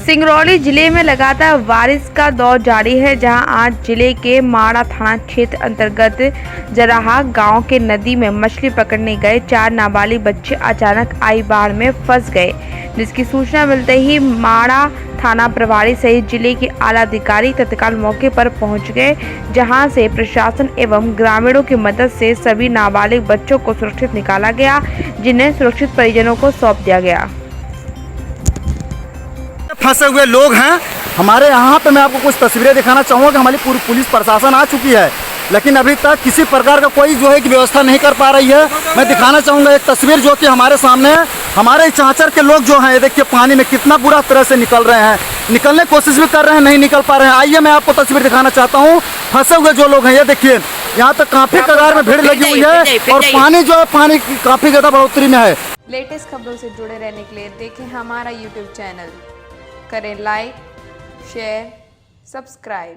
सिंगरौली जिले में लगातार बारिश का दौर जारी है, जहां आज जिले के माड़ा थाना क्षेत्र अंतर्गत जराहा गांव के नदी में मछली पकड़ने गए 4 नाबालिग बच्चे अचानक आई बाढ़ में फंस गए, जिसकी सूचना मिलते ही माड़ा थाना प्रभारी सहित जिले के आला अधिकारी तत्काल मौके पर पहुंच गए, जहां से प्रशासन एवं ग्रामीणों की मदद से सभी नाबालिग बच्चों को सुरक्षित निकाला गया, जिन्हें सुरक्षित परिजनों को सौंप दिया गया। फंसे हुए लोग हैं हमारे यहाँ पे। मैं आपको कुछ तस्वीरें दिखाना चाहूँगा कि हमारी पूरी पुलिस प्रशासन आ चुकी है, लेकिन अभी तक किसी प्रकार का कोई जो है कि व्यवस्था नहीं कर पा रही है। मैं दिखाना चाहूँगा एक तस्वीर जो कि हमारे सामने है। हमारे चांचर के लोग जो हैं, ये देखिए पानी में कितना बुरा तरह से निकल रहे हैं, निकलने की कोशिश भी कर रहे हैं, नहीं निकल पा रहे हैं। आइए मैं आपको तस्वीर दिखाना चाहता हूँ। फंसे हुए जो लोग हैं, ये देखिए यहाँ तक काफ़ी कगार में भीड़ लगी हुई है और पानी जो है पानी काफ़ी ज़्यादा बढ़ोतरी में है। लेटेस्ट खबरों से जुड़े रहने के लिए देखें हमारा यूट्यूब चैनल, करें लाइक, शेयर, सब्सक्राइब।